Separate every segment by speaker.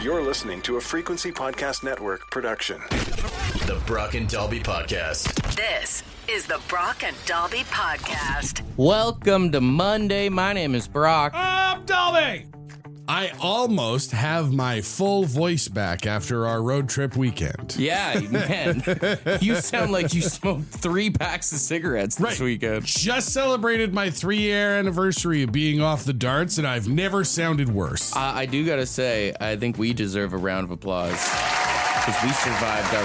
Speaker 1: You're listening to a Frequency Podcast Network production.
Speaker 2: The Brock and Dalby Podcast.
Speaker 3: This is the Brock and Dalby Podcast.
Speaker 4: Welcome to Monday. My name is Brock.
Speaker 5: I'm Dalby. I almost have my full voice back after our road trip weekend.
Speaker 4: Yeah, man. You sound like you smoked 3 packs of cigarettes this weekend.
Speaker 5: Just celebrated my 3-year anniversary of being off the darts, and I've never sounded worse.
Speaker 4: I do gotta say, I think we deserve a round of applause. Because we survived our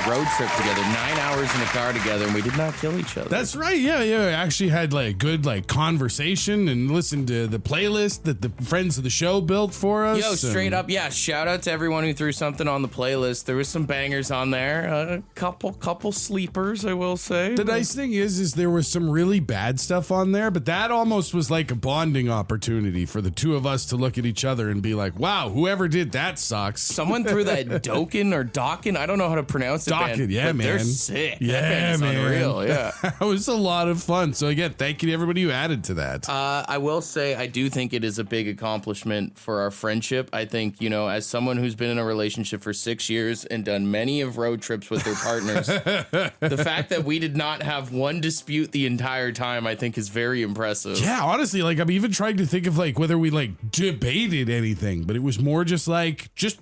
Speaker 4: road trip together, 9 hours in a car together, and we did not kill each other.
Speaker 5: That's right. Yeah. I actually had good conversation and listened to the playlist that the friends of the show built for us.
Speaker 4: Yo, straight up, yeah. Shout out to everyone who threw something on the playlist. There was some bangers on there, a couple sleepers, I will say.
Speaker 5: The nice thing is there was some really bad stuff on there, but that almost was like a bonding opportunity for the two of us to look at each other and be like, "Wow, whoever did that sucks."
Speaker 4: Someone threw that Dokken or Dokken, I don't know how to pronounce it.
Speaker 5: Dokken, yeah, man.
Speaker 4: They're sick.
Speaker 5: Yeah,
Speaker 4: that band is
Speaker 5: man.
Speaker 4: Unreal, yeah.
Speaker 5: It was a lot of fun. So again, thank you to everybody who added to that.
Speaker 4: I will say, I do think it is a big accomplishment for our friendship. I think, as someone who's been in a relationship for 6 years and done many of road trips with their partners, the fact that we did not have one dispute the entire time, I think is very impressive.
Speaker 5: Yeah, honestly, I'm even trying to think of whether we debated anything, but it was more just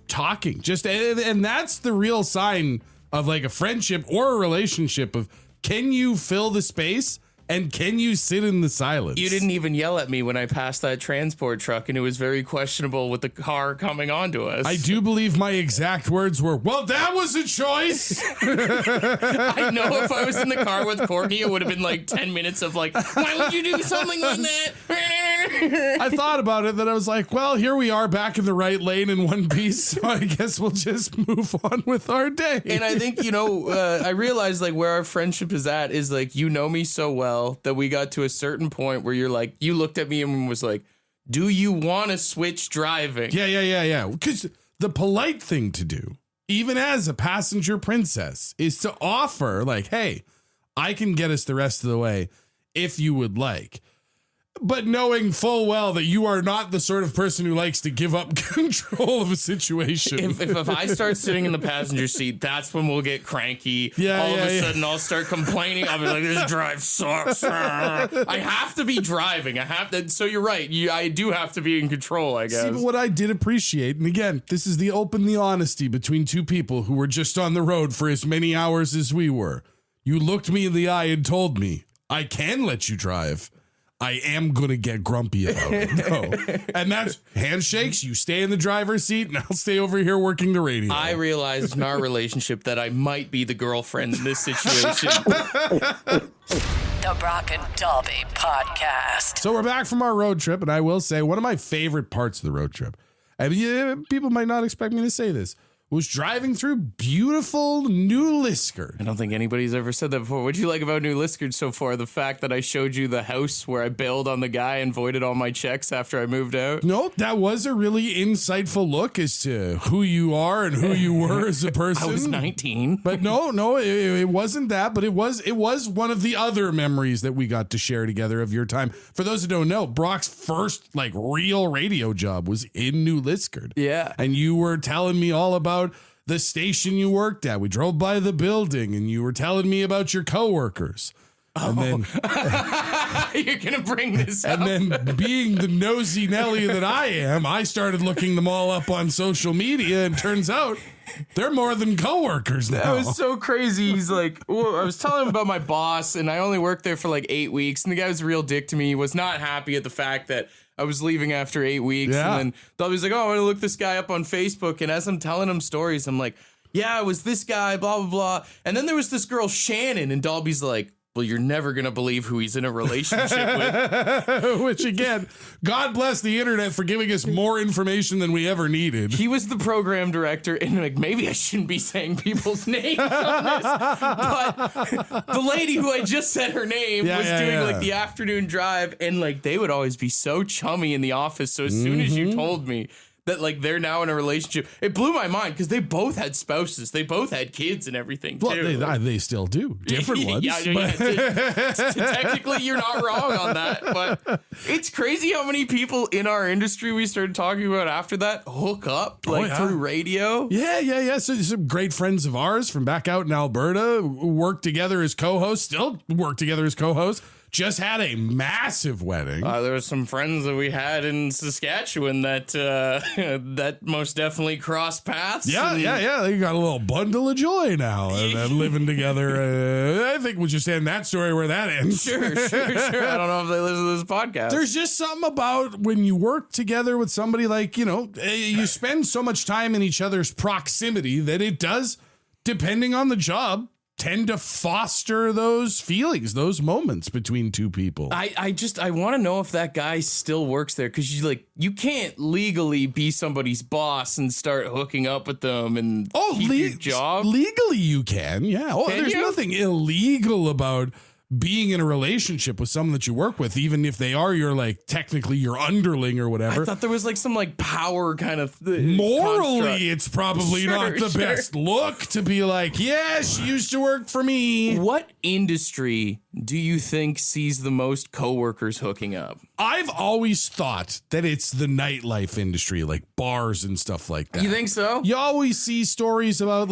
Speaker 5: talking, and that's the real sign of a friendship or a relationship of, can you fill the space and can you sit in the silence?
Speaker 4: You didn't even yell at me when I passed that transport truck, and it was very questionable with the car coming onto us.
Speaker 5: I do believe my exact words were, "Well, that was a choice."
Speaker 4: I know if I was in the car with Courtney, it would have been 10 minutes of why would you do something like that?
Speaker 5: I thought about it, then I was like, well, here we are back in the right lane in one piece, so I guess we'll just move on with our day.
Speaker 4: And I think, I realized where our friendship is at is you know me so well that we got to a certain point where you looked at me and was like, do you want to switch driving?
Speaker 5: Yeah. Because the polite thing to do, even as a passenger princess, is to offer hey, I can get us the rest of the way if you would like. But knowing full well that you are not the sort of person who likes to give up control of a situation.
Speaker 4: If I start sitting in the passenger seat, that's when we'll get cranky. All of a sudden, I'll start complaining. I'll be like, this drive sucks. I have to be driving. I have to. So you're right. I do have to be in control, I guess.
Speaker 5: See, but what I did appreciate, and again, this is the honesty between two people who were just on the road for as many hours as we were. You looked me in the eye and told me, I can let you drive. I am going to get grumpy about it. No. And that's handshakes. You stay in the driver's seat and I'll stay over here working the radio.
Speaker 4: I realized in our relationship that I might be the girlfriend in this situation.
Speaker 3: The Brock and Dalby Podcast.
Speaker 5: So we're back from our road trip, and I will say one of my favorite parts of the road trip, people might not expect me to say this, was driving through beautiful New Liskeard.
Speaker 4: I don't think anybody's ever said that before. What'd you like about New Liskeard so far? The fact that I showed you the house where I bailed on the guy and voided all my checks after I moved out?
Speaker 5: No, that was a really insightful look as to who you are and who you were as a person.
Speaker 4: I was 19.
Speaker 5: But no, it wasn't that, but it was one of the other memories that we got to share together of your time. For those who don't know, Brock's first real radio job was in New Liskeard.
Speaker 4: Yeah.
Speaker 5: And you were telling me all about the station you worked at. We drove by the building and you were telling me about your coworkers. And then
Speaker 4: you're going to bring this up.
Speaker 5: And then being the nosy Nelly that I am, I started looking them all up on social media, and turns out they're more than coworkers now.
Speaker 4: That was so crazy. He's like, well, I was telling him about my boss, and I only worked there for 8 weeks, and the guy was a real dick to me. He was not happy at the fact that I was leaving after 8 weeks.
Speaker 5: Yeah.
Speaker 4: And then Dalby's like, oh, I'm going to look this guy up on Facebook. And as I'm telling him stories, I'm like, yeah, it was this guy, blah, blah, blah. And then there was this girl, Shannon, and Dalby's like, well, you're never going to believe who he's in a relationship with.
Speaker 5: Which, again, God bless the internet for giving us more information than we ever needed.
Speaker 4: He was the program director, and maybe I shouldn't be saying people's names on this, but the lady who I just said her name was doing the afternoon drive, and they would always be so chummy in the office. So as soon as you told me that like they're now in a relationship. It blew my mind because they both had spouses. They both had kids and everything too.
Speaker 5: Well, they still do. Different ones.
Speaker 4: Technically, you're not wrong on that. But it's crazy how many people in our industry we started talking about after that hook up through radio.
Speaker 5: Yeah. So some great friends of ours from back out in Alberta work together as co-hosts, still work together as co-hosts. Just had a massive wedding.
Speaker 4: There were some friends that we had in Saskatchewan that that most definitely crossed paths.
Speaker 5: Yeah. They got a little bundle of joy now and living together. I think we'll just end that story where that ends.
Speaker 4: Sure. I don't know if they listen to this podcast.
Speaker 5: There's just something about when you work together with somebody like, you spend so much time in each other's proximity that it does, depending on the job, tend to foster those feelings, those moments between two people.
Speaker 4: I want to know if that guy still works there, because you can't legally be somebody's boss and start hooking up with them and keep your job.
Speaker 5: Legally you can, yeah. There's nothing illegal about being in a relationship with someone that you work with, even if they are technically your underling or whatever.
Speaker 4: I thought there was some power kind of
Speaker 5: morally
Speaker 4: construct.
Speaker 5: It's probably not the best look to be like, yeah, she used to work for me.
Speaker 4: What industry do you think sees the most coworkers hooking up?
Speaker 5: I've always thought that it's the nightlife industry, like bars and stuff like that.
Speaker 4: You think so?
Speaker 5: You always see stories about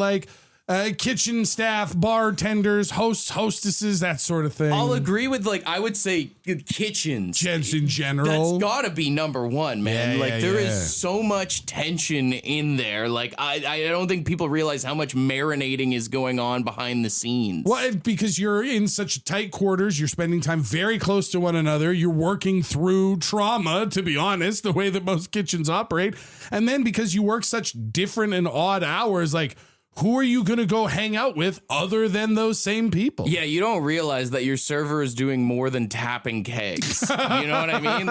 Speaker 5: kitchen staff, bartenders, hostesses, that sort of thing.
Speaker 4: I'll agree with I would say kitchens.
Speaker 5: Gents in general.
Speaker 4: That's gotta be number one, man. There is so much tension in there. I don't think people realize how much marinating is going on behind the scenes.
Speaker 5: Well, because you're in such tight quarters, you're spending time very close to one another. You're working through trauma, to be honest, the way that most kitchens operate. And then because you work such different and odd hours, who are you going to go hang out with other than those same people?
Speaker 4: Yeah, you don't realize that your server is doing more than tapping kegs. You know what I mean?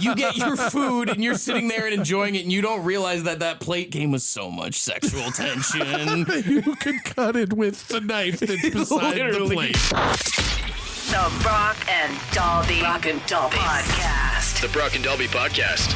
Speaker 4: You get your food and you're sitting there and enjoying it, and you don't realize that plate came with so much sexual tension.
Speaker 5: You could cut it with the knife that's beside the plate.
Speaker 3: The Brock and Dalby Podcast.
Speaker 2: The Brock and Dalby Podcast.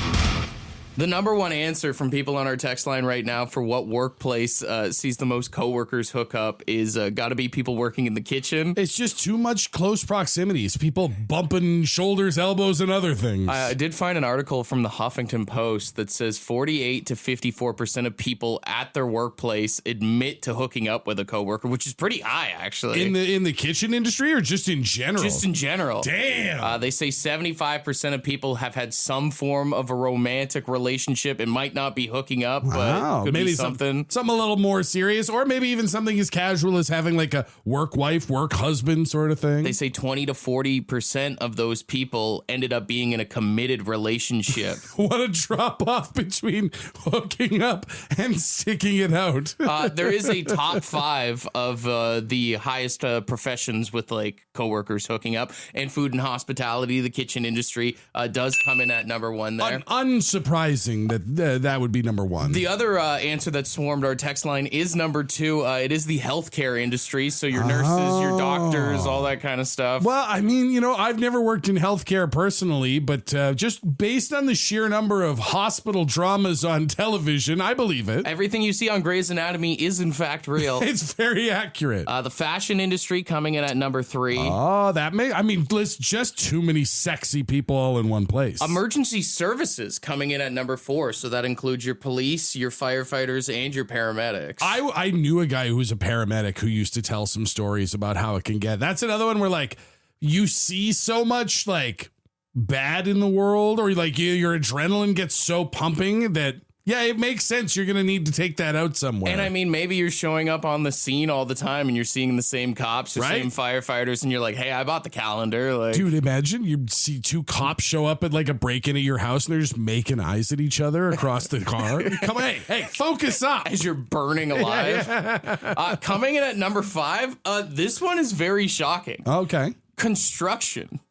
Speaker 4: The number one answer from people on our text line right now for what workplace sees the most coworkers hook up is got to be people working in the kitchen.
Speaker 5: It's just too much close proximity. It's people bumping shoulders, elbows, and other things.
Speaker 4: I did find an article from the Huffington Post that says 48 to 54% of people at their workplace admit to hooking up with a coworker, which is pretty high, actually.
Speaker 5: In the kitchen industry or just in general?
Speaker 4: Just in general.
Speaker 5: Damn.
Speaker 4: They say 75% of people have had some form of a romantic relationship. It might not be hooking up, but could
Speaker 5: maybe
Speaker 4: be something
Speaker 5: a little more serious, or maybe even something as casual as having a work wife, work husband sort of thing.
Speaker 4: They say 20 to 40% of those people ended up being in a committed relationship.
Speaker 5: What a drop off between hooking up and sticking it out.
Speaker 4: There is a top 5 of the highest professions with coworkers hooking up, and food and hospitality, the kitchen industry, does come in at number 1 there.
Speaker 5: Unsurprising that would be number 1.
Speaker 4: The other answer that swarmed our text line is number 2. It is the healthcare industry. So your nurses, your doctors, all that kind of stuff.
Speaker 5: Well, I mean, I've never worked in healthcare personally, but just based on the sheer number of hospital dramas on television, I believe it.
Speaker 4: Everything you see on Grey's Anatomy is in fact real.
Speaker 5: It's very accurate.
Speaker 4: The fashion industry coming in at number 3.
Speaker 5: Oh, there's just too many sexy people all in one place.
Speaker 4: Emergency services coming in at number 4, so that includes your police, your firefighters, and your paramedics.
Speaker 5: I knew a guy who was a paramedic who used to tell some stories about how it can get. That's another one where you see so much bad in the world, or your adrenaline gets so pumping that yeah, it makes sense. You're going to need to take that out somewhere.
Speaker 4: And I mean, maybe you're showing up on the scene all the time and you're seeing the same cops, the same firefighters, and you're like, hey, I bought the calendar.
Speaker 5: Dude, imagine you see 2 cops show up at a break-in at your house and they're just making eyes at each other across the car. Come on, hey, focus up.
Speaker 4: As you're burning alive. Coming in at number 5, this one is very shocking.
Speaker 5: Okay.
Speaker 4: Construction.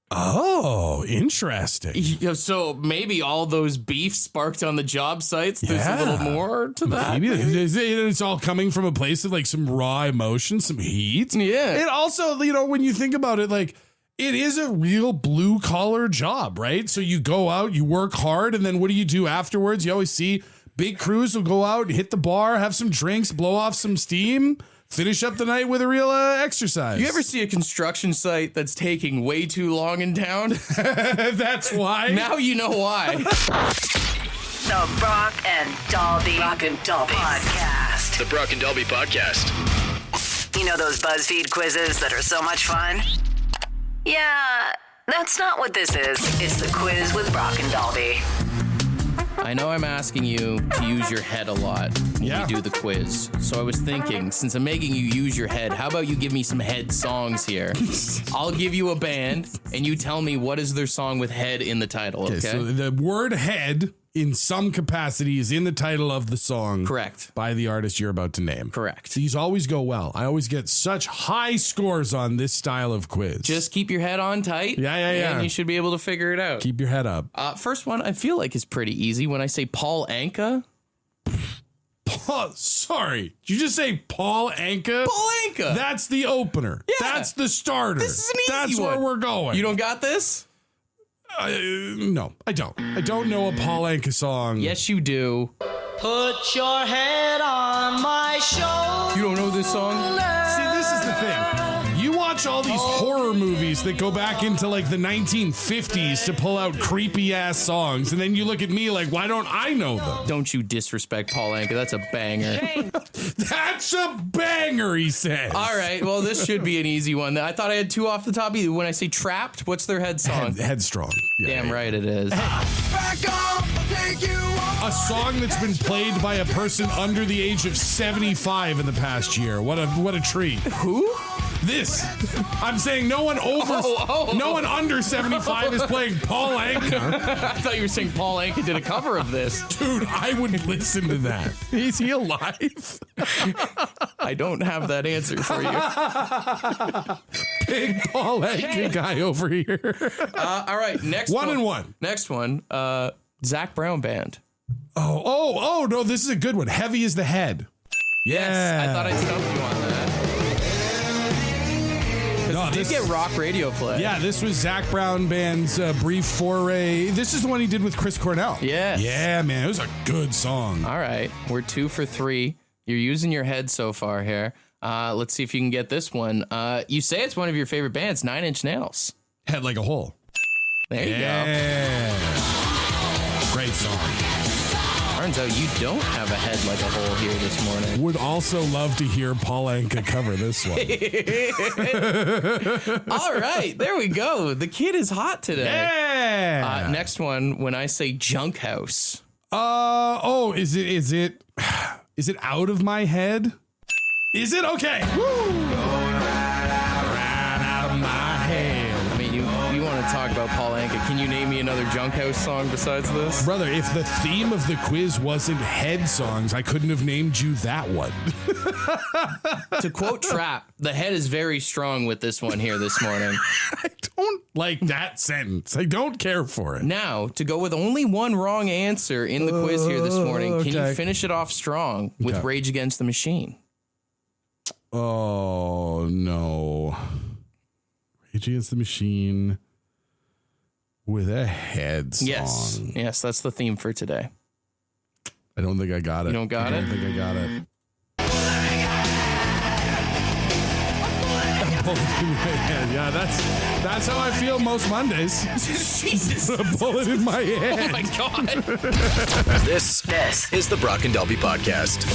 Speaker 5: Oh, interesting.
Speaker 4: So maybe all those beef sparked on the job sites, there's a little more to that.
Speaker 5: Maybe it's all coming from a place of some raw emotion, some heat.
Speaker 4: Yeah.
Speaker 5: And also, when you think about it, it is a real blue collar job, right? So you go out, you work hard, and then what do you do afterwards? You always see big crews will go out, hit the bar, have some drinks, blow off some steam, finish up the night with a real exercise.
Speaker 4: You ever see a construction site that's taking way too long in town?
Speaker 5: That's why.
Speaker 4: Now you know why.
Speaker 3: The Brock and Dalby podcast.
Speaker 2: The Brock and Dalby podcast.
Speaker 3: You know those BuzzFeed quizzes that are so much fun? Yeah, that's not what this is. It's the quiz with Brock and Dalby.
Speaker 4: I know I'm asking you to use your head a lot when
Speaker 5: Yeah.
Speaker 4: you do the quiz. So I was thinking, since I'm making you use your head, how about you give me some head songs here? I'll give you a band, and you tell me what is their song with head in the title, okay?
Speaker 5: So the word head in some capacity is in the title of the song.
Speaker 4: Correct.
Speaker 5: By the artist you're about to name.
Speaker 4: Correct.
Speaker 5: These always go well. I always get such high scores on this style of quiz.
Speaker 4: Just keep your head on tight.
Speaker 5: Yeah.
Speaker 4: And you should be able to figure it out.
Speaker 5: Keep your head up.
Speaker 4: First one, I feel like is pretty easy. When I say Paul Anka.
Speaker 5: Sorry. Did you just say Paul Anka?
Speaker 4: Paul Anka.
Speaker 5: That's the opener.
Speaker 4: Yeah.
Speaker 5: That's the starter.
Speaker 4: This is an easy
Speaker 5: That's
Speaker 4: one.
Speaker 5: where we're going.
Speaker 4: You don't got this?
Speaker 5: No, I don't. I don't know a Paul Anka song.
Speaker 4: Yes, you do.
Speaker 6: Put your head on my shoulder.
Speaker 4: You don't know this song?
Speaker 5: See, this is the thing. You watch all these horror movies that go back into like the 1950s to pull out creepy ass songs, and then you look at me like, why don't I know them?
Speaker 4: Don't you disrespect Paul Anka. That's a banger.
Speaker 5: That's a banger, he says.
Speaker 4: All right. Well, this should be an easy one. I thought I had two off the top of you. When I say Trapped, what's their head song?
Speaker 5: Headstrong. Yeah,
Speaker 4: Damn
Speaker 5: yeah.
Speaker 4: right it is.
Speaker 5: A song that's been played by a person under the age of 75 in the past year. What a treat.
Speaker 4: Who?
Speaker 5: This. I'm saying no one over, no one under 75 is playing Paul Anka.
Speaker 4: I thought you were saying Paul Anka did a cover of this.
Speaker 5: Dude, I would listen to that. Is he alive?
Speaker 4: I don't have that answer for you.
Speaker 5: Big Paul Anka guy over here.
Speaker 4: All right. Next
Speaker 5: One
Speaker 4: one.
Speaker 5: and one.
Speaker 4: Next one. Zach Brown Band.
Speaker 5: Oh, no, this is a good one. Heavy is the head.
Speaker 4: Yes. I thought I'd stump you on that.
Speaker 5: No,
Speaker 4: It did get rock radio play.
Speaker 5: Yeah, this was Zach Brown Band's brief foray. This is the one he did with Chris Cornell.
Speaker 4: Yes.
Speaker 5: Yeah, man, it was a good song.
Speaker 4: All right. We're 2 for 3. You're using your head so far here. Let's see if you can get this one. You say it's one of your favorite bands, 9 Inch Nails.
Speaker 5: Head like a hole.
Speaker 4: There you go.
Speaker 5: Yeah. Great song.
Speaker 4: Turns out you don't have a head like a hole here this morning.
Speaker 5: Would also love to hear Paul Anka cover this one.
Speaker 4: All right. There we go. The kid is hot today.
Speaker 5: Yeah.
Speaker 4: Next one, when I say Junk House.
Speaker 5: Is it out of my head? Is it? Okay. Woo. Right out of my head.
Speaker 4: I mean, you want to talk about Paul Anka. Can you name me another Junk House song besides this?
Speaker 5: Brother, if the theme of the quiz wasn't head songs, I couldn't have named you that one.
Speaker 4: To quote Trap, the head is very strong with this one here this morning.
Speaker 5: I don't like that sentence. I don't care for it.
Speaker 4: Now, to go with only one wrong answer in the quiz here this morning, can
Speaker 5: okay.
Speaker 4: you finish it off strong with
Speaker 5: Okay.
Speaker 4: Rage Against the Machine?
Speaker 5: Oh, no. Rage Against the Machine with a head song.
Speaker 4: Yes, that's the theme for today.
Speaker 5: I don't think I got it.
Speaker 4: You don't got
Speaker 5: I
Speaker 4: it?
Speaker 5: don't think I got it. Yeah, that's how I feel most Mondays.
Speaker 4: Jesus.
Speaker 5: A bullet in my head.
Speaker 4: Oh my God.
Speaker 2: This is the Brock and Dalby podcast.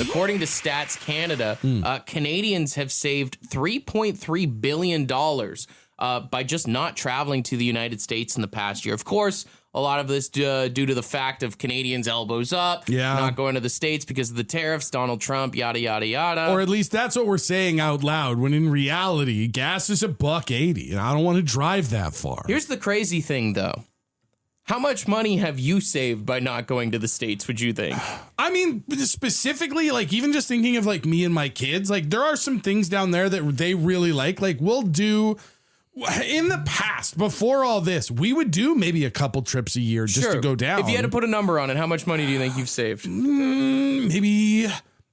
Speaker 4: According to Stats Canada, Canadians have saved $3.3 billion by just not traveling to the United States in the past year. Of course, a lot of this due to the fact of Canadians elbows up, not going to the States because of the tariffs, Donald Trump, yada, yada, yada.
Speaker 5: Or at least that's what we're saying out loud, when in reality, gas is $1.80, and I don't want to drive that far.
Speaker 4: Here's the crazy thing, though. How much money have you saved by not going to the States, would you think?
Speaker 5: I mean, specifically, like, even just thinking of, like, me and my kids, like, there are some things down there that they really like. Like, we'll do... In the past, before all this, we would do maybe a couple trips a year just to go down.
Speaker 4: If you had to put a number on it, how much money do you think you've saved?
Speaker 5: Maybe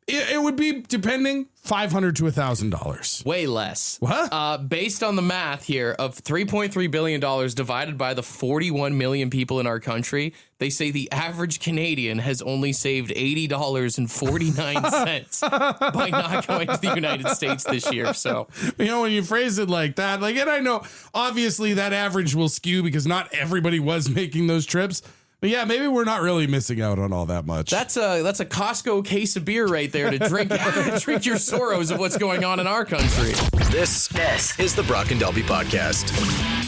Speaker 5: It would be, depending, $500 to $1,000.
Speaker 4: Way less.
Speaker 5: What?
Speaker 4: Based on the math here of $3.3 billion divided by the 41 million people in our country, they say the average Canadian has only saved $80.49 by not going to the United States this year. So,
Speaker 5: when you phrase it like that, and I know obviously that average will skew because not everybody was making those trips. But yeah, maybe we're not really missing out on all that much.
Speaker 4: That's a Costco case of beer right there to drink drink your sorrows of what's going on in our country.
Speaker 2: This is the Brock and Dalby podcast.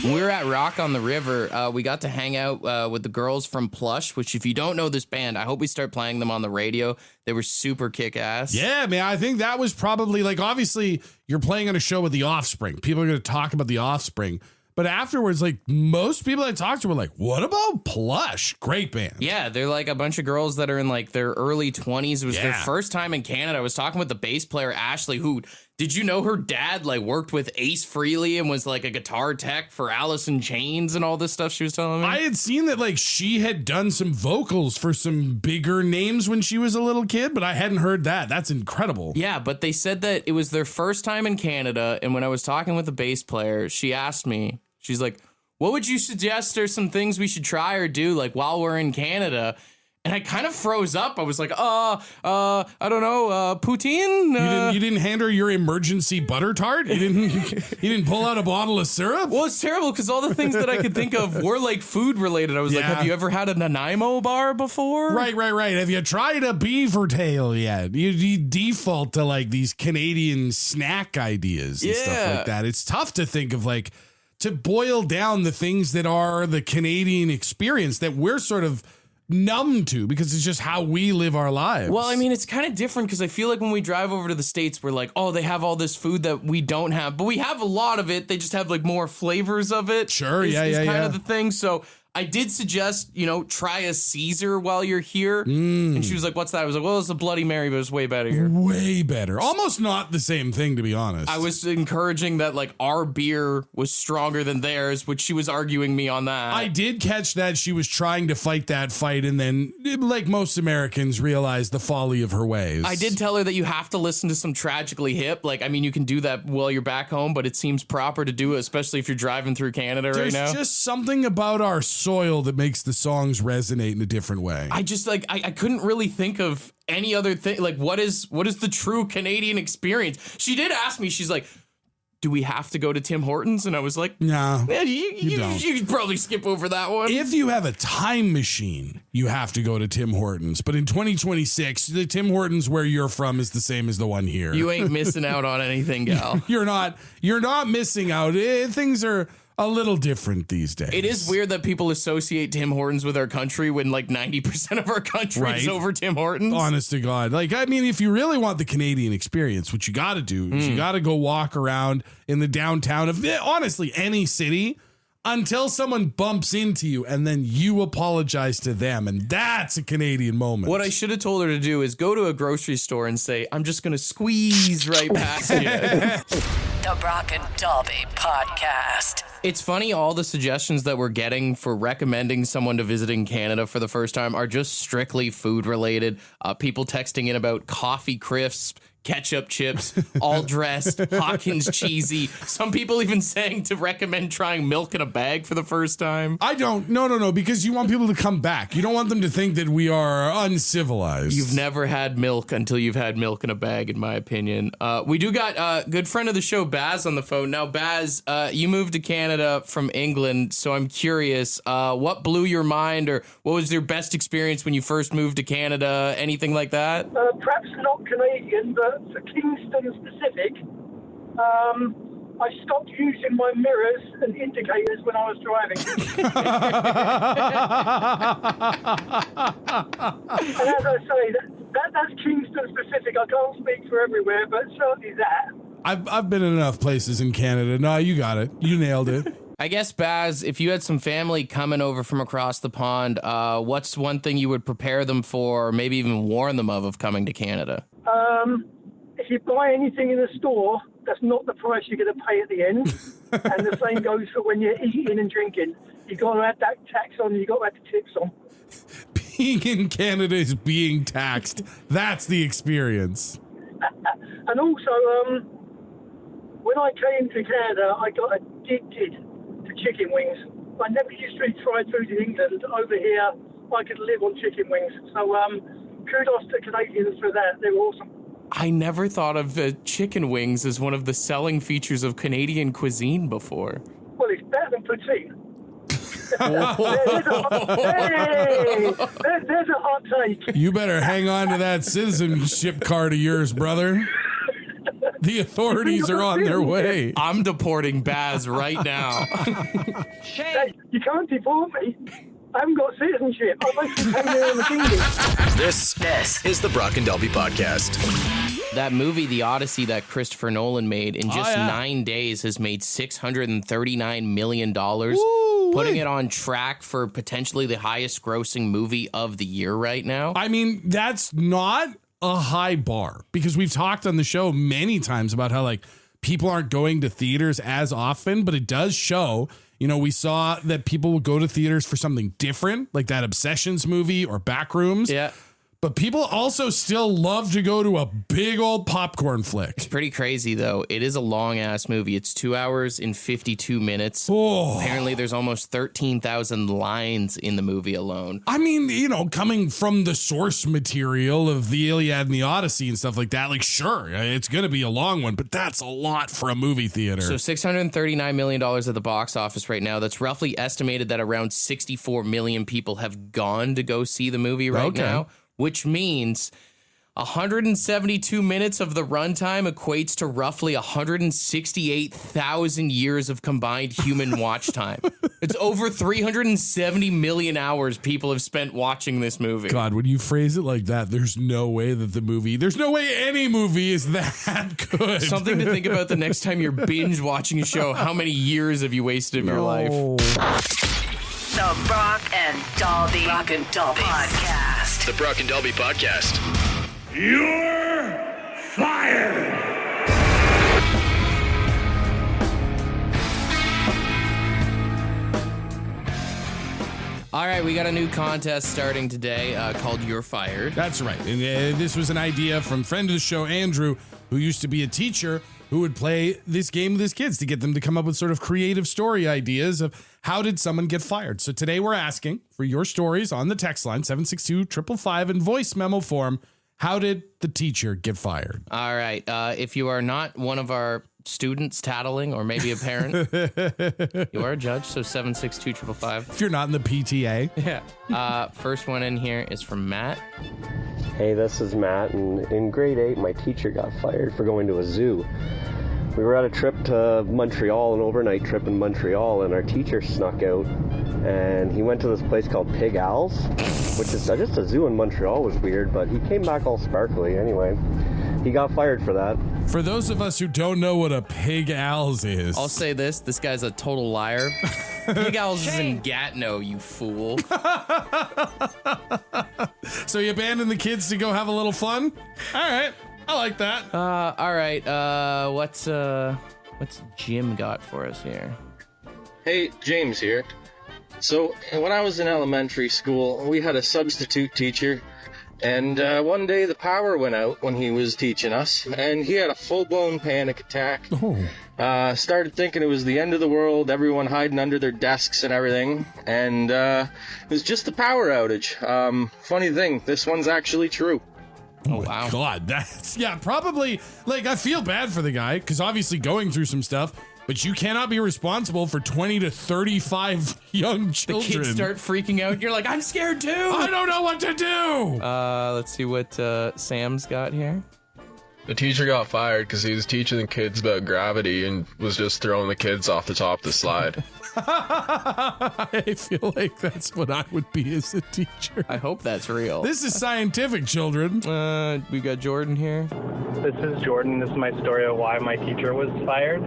Speaker 4: When we were at Rock on the River, we got to hang out with the girls from Plush, which if you don't know this band, I hope we start playing them on the radio. They were super kick-ass.
Speaker 5: Yeah, man, I think that was probably, obviously, you're playing on a show with The Offspring. People are going to talk about The Offspring. But afterwards, most people I talked to were like, what about Plush? Great band.
Speaker 4: Yeah, they're a bunch of girls that are in their early 20s. It was their first time in Canada. I was talking with the bass player, Ashley, who, did you know her dad worked with Ace Frehley and was a guitar tech for Alice in Chains and all this stuff she was telling me?
Speaker 5: I had seen that she had done some vocals for some bigger names when she was a little kid, but I hadn't heard that. That's incredible.
Speaker 4: Yeah, but they said that it was their first time in Canada. And when I was talking with the bass player, she asked me, she's like, what would you suggest are some things we should try or do while we're in Canada? And I kind of froze up. I was like, I don't know, poutine?
Speaker 5: You didn't hand her your emergency butter tart? You didn't pull out a bottle of syrup?
Speaker 4: Well, it's terrible because all the things that I could think of were food related. I was like, have you ever had a Nanaimo bar before?
Speaker 5: Right. Have you tried a beaver tail yet? You default to these Canadian snack ideas and stuff like that. It's tough to think of to boil down the things that are the Canadian experience that we're sort of numb to because it's just how we live our lives.
Speaker 4: Well, I mean, it's kind of different because I feel like when we drive over to the States, we're like, oh, they have all this food that we don't have, but we have a lot of it. They just have more flavors of it.
Speaker 5: Sure.
Speaker 4: Is kind of the thing. So I did suggest, try a Caesar while you're here. And she was like, what's that? I was like, well, it's a Bloody Mary, but it's way better here.
Speaker 5: Way better. Almost not the same thing, to be honest.
Speaker 4: I was encouraging that our beer was stronger than theirs, which she was arguing me on that.
Speaker 5: I did catch that she was trying to fight that fight and then, like most Americans, realized the folly of her ways.
Speaker 4: I did tell her that you have to listen to some Tragically Hip. You can do that while you're back home, but it seems proper to do it, especially if you're driving through Canada right now.
Speaker 5: There's just something about our soil that makes the songs resonate in a different way.
Speaker 4: I just I couldn't really think of any other thing. What is the true Canadian experience? She did ask me, she's like, do we have to go to Tim Hortons? And I was like,
Speaker 5: no,
Speaker 4: yeah,
Speaker 5: you don't.
Speaker 4: You could probably skip over that one.
Speaker 5: If you have a time machine, you have to go to Tim Hortons. But in 2026, the Tim Hortons where you're from is the same as the one here.
Speaker 4: You ain't missing out on anything, gal.
Speaker 5: You're not missing out. Things are a little different these days.
Speaker 4: It is weird that people associate Tim Hortons with our country when 90% of our country is over Tim Hortons.
Speaker 5: Honest to God. If you really want the Canadian experience, what you got to do is you got to go walk around in the downtown of, honestly, any city until someone bumps into you and then you apologize to them. And that's a Canadian moment.
Speaker 4: What I should have told her to do is go to a grocery store and say, I'm just going to squeeze right past you.
Speaker 3: The Brock and Dalby podcast.
Speaker 4: It's funny, all the suggestions that we're getting for recommending someone to visiting Canada for the first time are just strictly food related. People texting in about coffee crisp, ketchup chips, all dressed, Hawkins cheesy. Some people even saying to recommend trying milk in a bag for the first time.
Speaker 5: I don't. No, because you want people to come back. You don't want them to think that we are uncivilized.
Speaker 4: You've never had milk until you've had milk in a bag, in my opinion. We do got a good friend of the show, Baz, on the phone. Now, Baz, you moved to Canada from England, so I'm curious, what blew your mind, or what was your best experience when you first moved to Canada? Anything like that?
Speaker 7: Perhaps not Canadian, but for Kingston specific, I stopped using my mirrors and indicators when I was driving. And as I say, that's Kingston specific. I can't speak for everywhere, but certainly that.
Speaker 5: I've been in enough places in Canada. No, you got it. You nailed it.
Speaker 4: I guess, Baz, if you had some family coming over from across the pond, what's one thing you would prepare them for, or maybe even warn them of coming to Canada?
Speaker 7: If you buy anything in a store, that's not the price you're going to pay at the end. And the same goes for when you're eating and drinking. You've got to add that tax on, you've got to add the tips on.
Speaker 5: being in Canada is being taxed. That's the experience.
Speaker 7: And also, when I came to Canada, I got addicted to chicken wings. I never used to eat fried food in England. Over here, I could live on chicken wings. So kudos to Canadians for that. They're awesome.
Speaker 4: I never thought of chicken wings as one of the selling features of Canadian cuisine before.
Speaker 7: Well, it's better than poutine. There's a hot take.
Speaker 5: You better hang on to that citizenship card of yours, brother. The authorities are on their way.
Speaker 4: I'm deporting Baz right now.
Speaker 7: Hey, you can't deport me. I haven't got citizenship. I basically came here in the kingdom.
Speaker 2: This is the Brock and Dalby podcast.
Speaker 4: That movie, The Odyssey, that Christopher Nolan made, in just 9 days has made $639 million, putting it on track for potentially the highest grossing movie of the year right now.
Speaker 5: I mean, that's not a high bar, because we've talked on the show many times about how like people aren't going to theaters as often, but it does show, you know, we saw that people will go to theaters for something different, like that Obsessions movie or Backrooms.
Speaker 4: Yeah.
Speaker 5: But people also still love to go to a big old popcorn flick.
Speaker 4: It's pretty crazy, though. It is a long-ass movie. It's 2 hours and 52 minutes.
Speaker 5: Oh.
Speaker 4: Apparently, there's almost 13,000 lines in the movie alone.
Speaker 5: I mean, you know, coming from the source material of the Iliad and the Odyssey and stuff like that, like, sure, it's going to be a long one, but that's a lot for a movie theater.
Speaker 4: So $639 million at the box office right now. That's roughly estimated that around 64 million people have gone to go see the movie right now, which means 172 minutes of the runtime equates to roughly 168,000 years of combined human watch time. It's over 370 million hours people have spent watching this movie.
Speaker 5: God, when you phrase it like that, there's no way any movie is that good.
Speaker 4: Something to think about the next time you're binge watching a show. How many years have you wasted of your life?
Speaker 3: The Brock and Dalby podcast.
Speaker 2: The Brock and Dalby podcast.
Speaker 8: You're fired!
Speaker 4: All right, we got a new contest starting today called You're Fired.
Speaker 5: That's right. And this was an idea from friend of the show, Andrew, who used to be a teacher who would play this game with his kids to get them to come up with sort of creative story ideas of how did someone get fired. So today we're asking for your stories on the text line, 762-555 in voice memo form. How did the teacher get fired?
Speaker 4: All right. If you are not one of our students tattling or maybe a parent, you are a judge. So 762-555.
Speaker 5: If you're not in the PTA.
Speaker 4: Yeah. First one in here is from Matt.
Speaker 9: Hey, this is Matt, and in grade 8, my teacher got fired for going to a zoo. We were at a trip to Montreal, an overnight trip in Montreal, and our teacher snuck out, and he went to this place called Pig Al's, which is just a zoo in Montreal. Was weird, but he came back all sparkly anyway. He got fired for that.
Speaker 5: For those of us who don't know what a Pig Al's is,
Speaker 4: I'll say this guy's a total liar. Pig Al's is in Gatineau, you fool.
Speaker 5: So you abandoned the kids to go have a little fun? All right. I like that.
Speaker 4: All right. What's Jim got for us here?
Speaker 10: Hey, James here. So when I was in elementary school, we had a substitute teacher, and one day the power went out when he was teaching us, and he had a full-blown panic attack. Started thinking it was the end of the world, everyone hiding under their desks and everything, and it was just a power outage. Funny thing, this one's actually true.
Speaker 5: Oh, wow. God, that's, probably, like, I feel bad for the guy, because obviously going through some stuff, but you cannot be responsible for 20 to 35 young children.
Speaker 4: The kids start freaking out. You're like, I'm scared too.
Speaker 5: I don't know what to do.
Speaker 4: Let's see what Sam's got here.
Speaker 11: The teacher got fired because he was teaching the kids about gravity and was just throwing the kids off the top of the slide.
Speaker 5: I feel like that's what I would be as a teacher.
Speaker 4: I hope that's real.
Speaker 5: This is scientific, children.
Speaker 4: We got Jordan here.
Speaker 12: This is Jordan. This is my story of why my teacher was fired.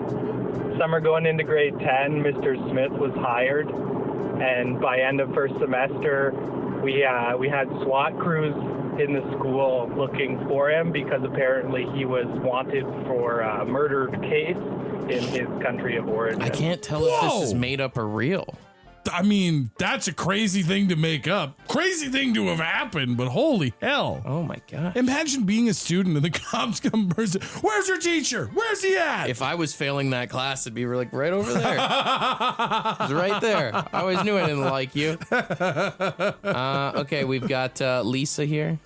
Speaker 12: Summer going into grade 10, Mr. Smith was hired, and by end of first semester, we had SWAT crews in the school looking for him because apparently he was wanted for a murder case in his country of origin.
Speaker 4: I can't tell if this is made up or real.
Speaker 5: I mean, that's a crazy thing to make up. Crazy thing to have happened, but holy hell.
Speaker 4: Oh my God.
Speaker 5: Imagine being a student and the cops come person. Where's your teacher? Where's he at?
Speaker 4: If I was failing that class, it'd be like right over there. It's right there. I always knew I didn't like you. Okay, we've got Lisa here.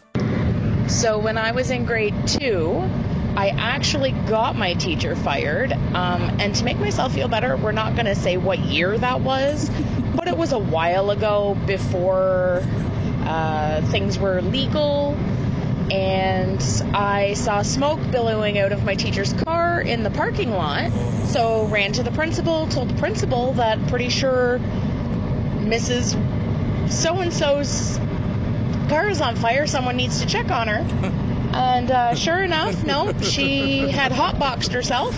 Speaker 13: So when I was in grade 2, I actually got my teacher fired. And to make myself feel better, we're not going to say what year that was, but it was a while ago before things were legal. And I saw smoke billowing out of my teacher's car in the parking lot. So ran to the principal, told the principal that pretty sure Mrs. So-and-so's car is on fire. Someone needs to check on her. And sure enough, no, she had hotboxed herself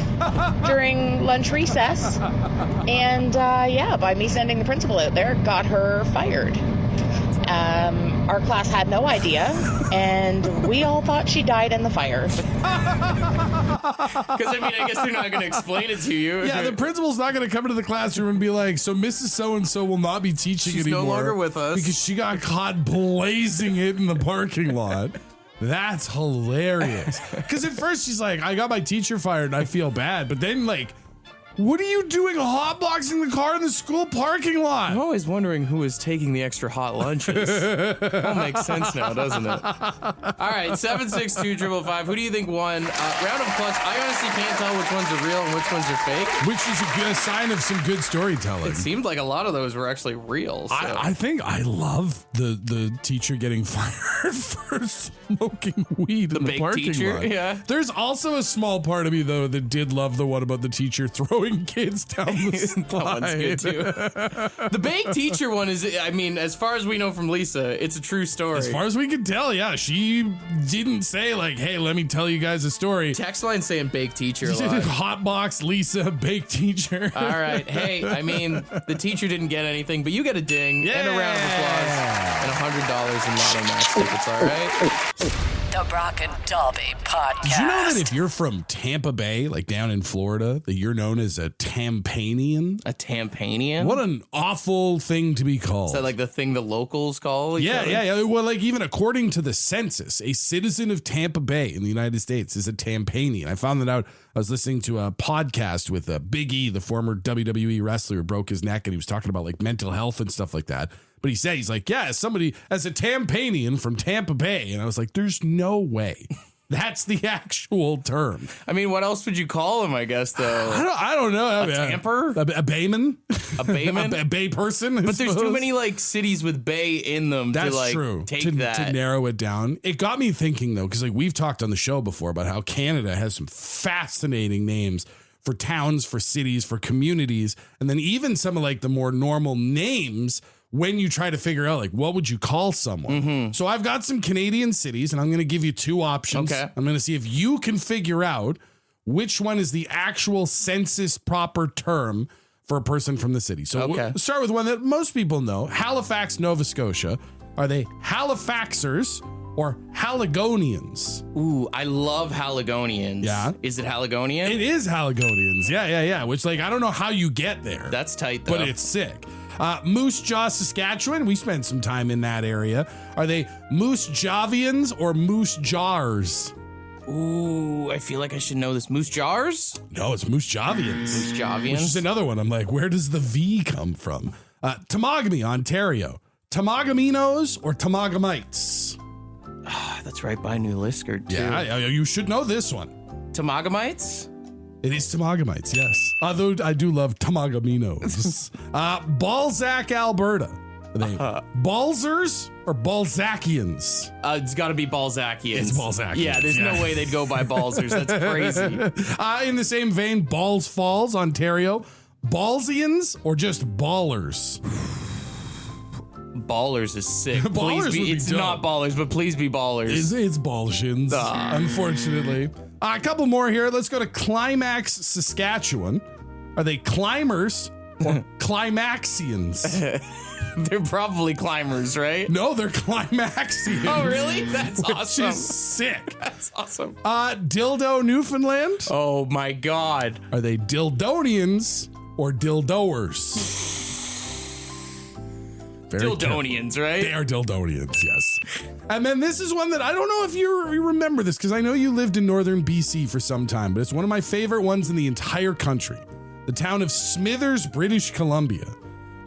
Speaker 13: during lunch recess. And yeah, by me sending the principal out there, got her fired. Our class had no idea, and we all thought she died in the fire.
Speaker 4: Because, I mean, I guess they're not going to explain it to you.
Speaker 5: Yeah, the principal's not going to come into the classroom and be like, so Mrs. So-and-so will not be teaching
Speaker 4: She's
Speaker 5: anymore.
Speaker 4: no longer with us.
Speaker 5: Because she got caught blazing it in the parking lot. That's hilarious. Because at first she's like, I got my teacher fired and I feel bad. But then, like, what are you doing hotboxing the car in the school parking lot?
Speaker 4: I'm always wondering who is taking the extra hot lunches. All makes sense now, doesn't it? All right, 762-555. Who do you think won? Round of applause. I honestly can't tell which ones are real and which ones are fake.
Speaker 5: Which is a good sign of some good storytelling.
Speaker 4: It seemed like a lot of those were actually real. So.
Speaker 5: I think I love the teacher getting fired for smoking weed in the parking lot.
Speaker 4: Yeah.
Speaker 5: There's also a small part of me, though, that did love the one about the teacher throwing kids down the slide.
Speaker 4: That one's good too. The baked teacher one is, I mean, as far as we know from Lisa, it's a true story.
Speaker 5: As far as we can tell, yeah. She didn't say like, hey, let me tell you guys a story.
Speaker 4: Text line saying baked teacher a lot.
Speaker 5: Hotbox Lisa, baked teacher.
Speaker 4: All right. Hey, I mean, the teacher didn't get anything, but you get a ding and a round of applause and $100 in Lotto Max tickets, all right?
Speaker 3: The Brock and Dalby podcast.
Speaker 5: Did you know that if you're from Tampa Bay, like down in Florida, that you're known as a Tampanian?
Speaker 4: A Tampanian?
Speaker 5: What an awful thing to be called.
Speaker 4: Is that like the thing the locals call?
Speaker 5: Yeah. Well, like even according to the census, a citizen of Tampa Bay in the United States is a Tampanian. I found that out. I was listening to a podcast with Big E, the former WWE wrestler who broke his neck, and he was talking about like mental health and stuff like that. But he said, he's like, yeah, somebody as a Tampanian from Tampa Bay. And I was like, there's no way. That's the actual term.
Speaker 4: I mean, what else would you call him, I guess, though?
Speaker 5: I don't know.
Speaker 4: A tamper?
Speaker 5: A bayman?
Speaker 4: A bayman?
Speaker 5: a bay person?
Speaker 4: But there's too many, like, cities with bay in them to, like,
Speaker 5: true.
Speaker 4: take
Speaker 5: to narrow it down. It got me thinking, though, because, like, we've talked on the show before about how Canada has some fascinating names for towns, for cities, for communities, and then even some of, like, the more normal names when you try to figure out, like, what would you call someone? Mm-hmm. So I've got some Canadian cities, and I'm going to give you two options.
Speaker 4: Okay.
Speaker 5: I'm going to see if you can figure out which one is the actual census proper term for a person from the city. So we'll start with one that most people know. Halifax, Nova Scotia. Are they Halifaxers or Haligonians?
Speaker 4: Ooh, I love Haligonians.
Speaker 5: Yeah.
Speaker 4: Is it Haligonian?
Speaker 5: It is Haligonians. Yeah. Which, like, I don't know how you get there.
Speaker 4: That's tight, though.
Speaker 5: But it's sick. Moose Jaw, Saskatchewan. We spent some time in that area. Are they Moose Javians or Moose Jars?
Speaker 4: Ooh, I feel like I should know this. Moose Jars?
Speaker 5: No, it's Moose Javians.
Speaker 4: Moose Javians?
Speaker 5: Which is another one. I'm like, where does the V come from? Temagami, Ontario. Temagaminos or Temagamites?
Speaker 4: That's right by New Liskard, too.
Speaker 5: Yeah, you should know this one.
Speaker 4: Temagamites?
Speaker 5: It is Temagamites, yes. Although I do love Temagaminos. Balzac, Alberta. Are they Balzers or Balzacians?
Speaker 4: It's got to be Balzacians.
Speaker 5: It's Balzacians.
Speaker 4: Yeah, there's no way they'd go by Balzers. That's crazy.
Speaker 5: In the same vein, Balls Falls, Ontario. Ballsians or just Ballers?
Speaker 4: Ballers is sick.
Speaker 5: Ballers
Speaker 4: Please be. It's not Ballers, but please be Ballers.
Speaker 5: It's Ballshins, unfortunately. A couple more here. Let's go to Climax, Saskatchewan. Are they climbers or Cilmaxians?
Speaker 4: They're probably climbers, right?
Speaker 5: No, they're Cilmaxians.
Speaker 4: Oh, really? That's awesome.
Speaker 5: Which is sick.
Speaker 4: That's awesome.
Speaker 5: Dildo, Newfoundland.
Speaker 4: Oh, my God.
Speaker 5: Are they Dildonians or Dildoers?
Speaker 4: Dildoians, right?
Speaker 5: They are Dildoians, yes. And then this is one that I don't know if you remember this, because I know you lived in northern BC for some time, but it's one of my favorite ones in the entire country. The town of Smithers, British Columbia.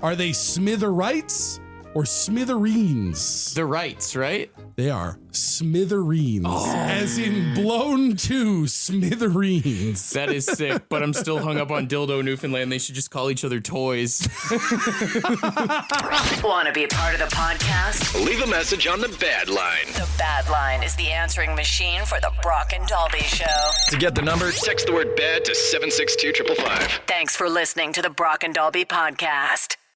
Speaker 5: Are they Smitherites or Smithereens?
Speaker 4: The rights, right?
Speaker 5: They are Smithereens, as in blown to smithereens.
Speaker 4: That is sick, but I'm still hung up on Dildo Newfoundland. They should just call each other toys.
Speaker 3: Want to be a part of the podcast?
Speaker 2: Leave a message on the Bad Line.
Speaker 3: The Bad Line is the answering machine for the Brock and Dalby Show.
Speaker 2: To get the number, text the word BAD to 762-555.
Speaker 3: Thanks for listening to the Brock and Dalby podcast.